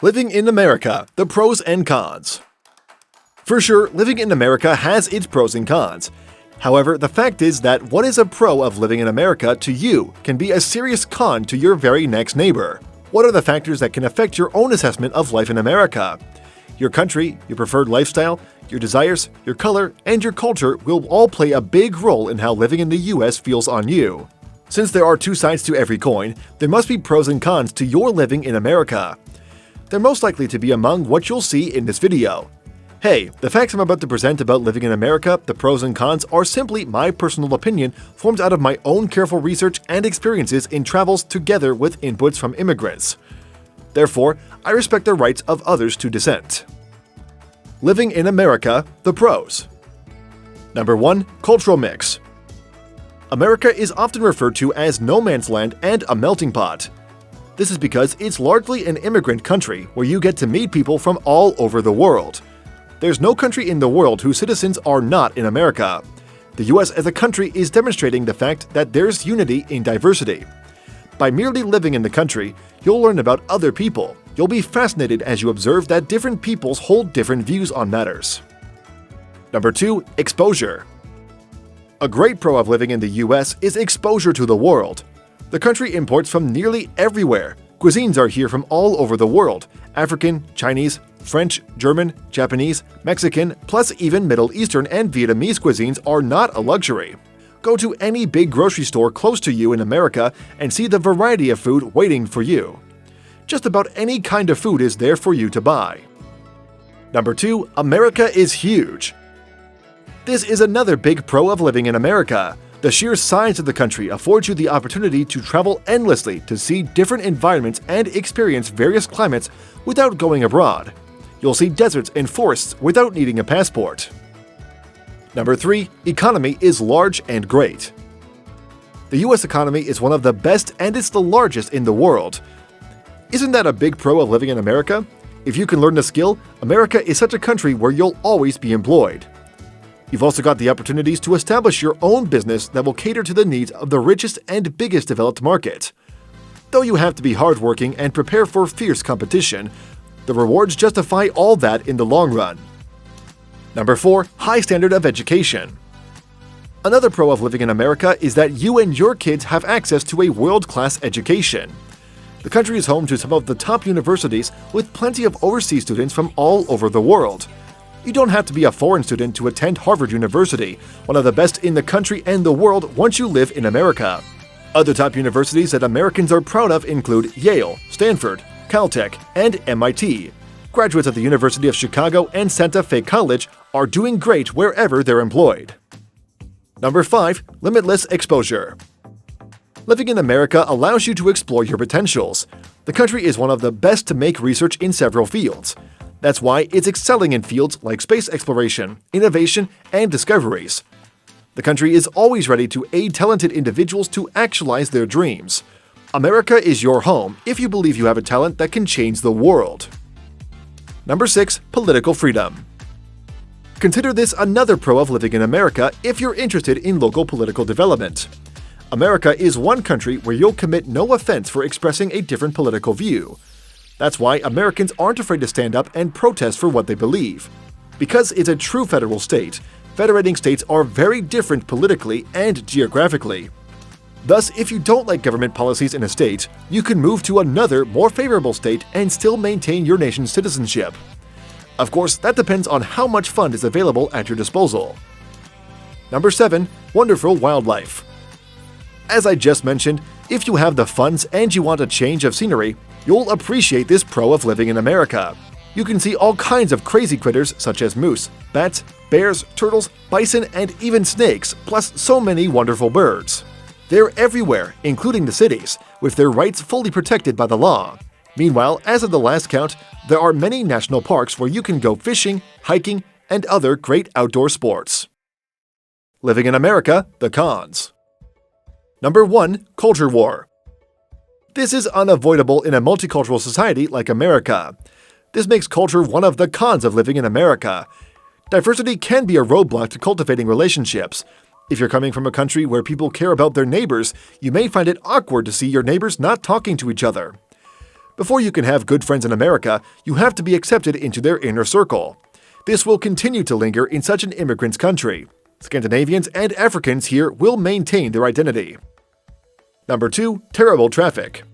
Living in America, the pros and cons. For sure, living in America has its pros and cons. However, the fact is that what is a pro of living in America to you can be a serious con to your very next neighbor. What are the factors that can affect your own assessment of life in America? Your country, your preferred lifestyle, your desires, your color, and your culture will all play a big role in how living in the US feels on you. Since there are two sides to every coin, there must be pros and cons to your living in America. They're most likely to be among what you'll see in this video. Hey, the facts I'm about to present about living in America, the pros and cons, are simply my personal opinion formed out of my own careful research and experiences in travels together with inputs from immigrants. Therefore, I respect the rights of others to dissent. Living in America, the pros. Number 1. Cultural mix. America is often referred to as no man's land and a melting pot. This is because it's largely an immigrant country where you get to meet people from all over the world. There's no country in the world whose citizens are not in America. The US as a country is demonstrating the fact that there's unity in diversity. By merely living in the country, you'll learn about other people. You'll be fascinated as you observe that different peoples hold different views on matters. Number 2. Exposure. A great pro of living in the US is exposure to the world. The country imports from nearly everywhere. Cuisines are here from all over the world: African, Chinese, French, German, Japanese, Mexican, plus even Middle Eastern and Vietnamese cuisines are not a luxury. Go to any big grocery store close to you in America and see the variety of food waiting for you. Just about any kind of food is there for you to buy. Number 2. America is huge. This is another big pro of living in America. The sheer size of the country affords you the opportunity to travel endlessly to see different environments and experience various climates without going abroad. You'll see deserts and forests without needing a passport. Number 3. Economy is large and great. The US economy is one of the best and it's the largest in the world. Isn't that a big pro of living in America? If you can learn the skill, America is such a country where you'll always be employed. You've also got the opportunities to establish your own business that will cater to the needs of the richest and biggest developed market. Though you have to be hardworking and prepare for fierce competition, the rewards justify all that in the long run. Number 4. High standard of education. Another pro of living in America is that you and your kids have access to a world-class education. The country is home to some of the top universities with plenty of overseas students from all over the world. You don't have to be a foreign student to attend Harvard University, one of the best in the country and the world once you live in America. Other top universities that Americans are proud of include Yale, Stanford, Caltech, and MIT. Graduates at the University of Chicago and Santa Fe College are doing great wherever they're employed. Number 5. Limitless Exposure. Living in America allows you to explore your potentials. The country is one of the best to make research in several fields. That's why it's excelling in fields like space exploration, innovation, and discoveries. The country is always ready to aid talented individuals to actualize their dreams. America is your home if you believe you have a talent that can change the world. Number 6. Political freedom. Consider this another pro of living in America if you're interested in local political development. America is one country where you'll commit no offense for expressing a different political view. That's why Americans aren't afraid to stand up and protest for what they believe. Because it's a true federal state, federating states are very different politically and geographically. Thus, if you don't like government policies in a state, you can move to another, more favorable state and still maintain your nation's citizenship. Of course, that depends on how much fund is available at your disposal. Number 7. Wonderful wildlife. As I just mentioned, if you have the funds and you want a change of scenery, you'll appreciate this pro of living in America. You can see all kinds of crazy critters such as moose, bats, bears, turtles, bison, and even snakes, plus so many wonderful birds. They're everywhere, including the cities, with their rights fully protected by the law. Meanwhile, as of the last count, there are many national parks where you can go fishing, hiking, and other great outdoor sports. Living in America, the cons. Number 1. Culture war. This is unavoidable in a multicultural society like America. This makes culture one of the cons of living in America. Diversity can be a roadblock to cultivating relationships. If you're coming from a country where people care about their neighbors, you may find it awkward to see your neighbors not talking to each other. Before you can have good friends in America, you have to be accepted into their inner circle. This will continue to linger in such an immigrant's country. Scandinavians and Africans here will maintain their identity. Number 2. Terrible traffic.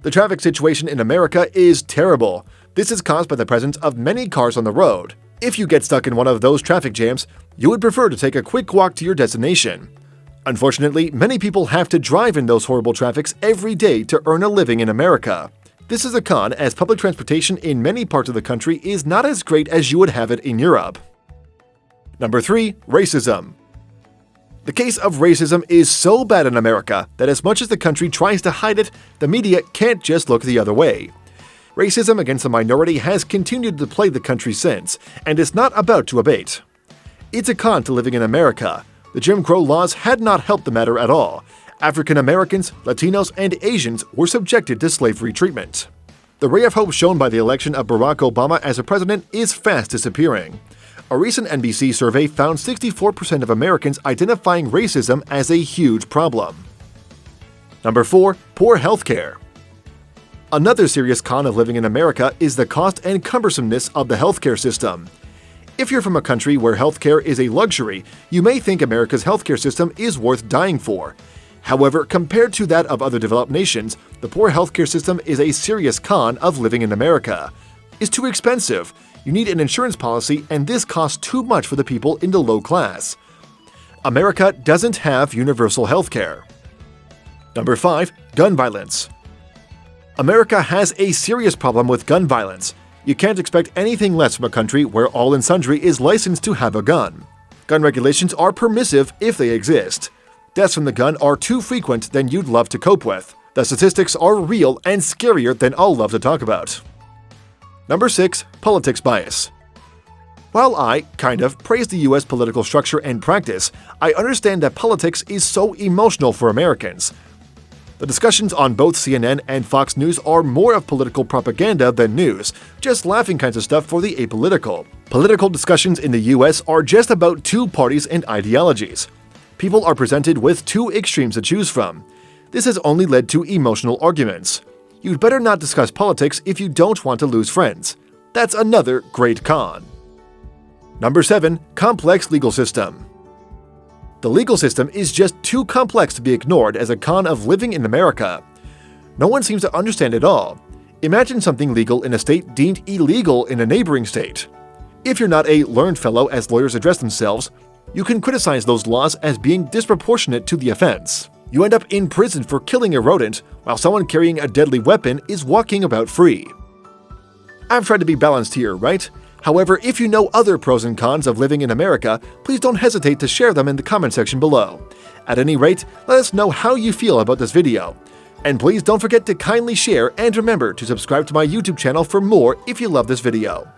The traffic situation in America is terrible. This is caused by the presence of many cars on the road. If you get stuck in one of those traffic jams, you would prefer to take a quick walk to your destination. Unfortunately, many people have to drive in those horrible traffics every day to earn a living in America. This is a con, as public transportation in many parts of the country is not as great as you would have it in Europe. Number 3. Racism. The case of racism is so bad in America that as much as the country tries to hide it, the media can't just look the other way. Racism against the minority has continued to plague the country since, and is not about to abate. It's a con to living in America. The Jim Crow laws had not helped the matter at all. African Americans, Latinos, and Asians were subjected to slavery treatment. The ray of hope shown by the election of Barack Obama as a president is fast disappearing. A recent NBC survey found 64% of Americans identifying racism as a huge problem. Number 4. Poor healthcare. Another serious con of living in America is the cost and cumbersomeness of the healthcare system. If you're from a country where healthcare is a luxury, you may think America's healthcare system is worth dying for. However, compared to that of other developed nations, the poor healthcare system is a serious con of living in America. It's too expensive. You need an insurance policy, and this costs too much for the people in the low class. America doesn't have universal healthcare. Number 5. Gun violence. America has a serious problem with gun violence. You can't expect anything less from a country where all and sundry is licensed to have a gun. Gun regulations are permissive if they exist. Deaths from the gun are too frequent than you'd love to cope with. The statistics are real and scarier than I'll love to talk about. Number 6. Politics bias. While I, praise the US political structure and practice, I understand that politics is so emotional for Americans. The discussions on both CNN and Fox News are more of political propaganda than news, just laughing kinds of stuff for the apolitical. Political discussions in the US are just about two parties and ideologies. People are presented with two extremes to choose from. This has only led to emotional arguments. You'd better not discuss politics if you don't want to lose friends. That's another great con. Number 7. Complex legal system. The legal system is just too complex to be ignored as a con of living in America. No one seems to understand it all. Imagine something legal in a state deemed illegal in a neighboring state. If you're not a learned fellow, as lawyers address themselves, you can criticize those laws as being disproportionate to the offense. You end up in prison for killing a rodent, while someone carrying a deadly weapon is walking about free. I've tried to be balanced here, right? However, if you know other pros and cons of living in America, please don't hesitate to share them in the comment section below. At any rate, let us know how you feel about this video. And please don't forget to kindly share and remember to subscribe to my YouTube channel for more if you love this video.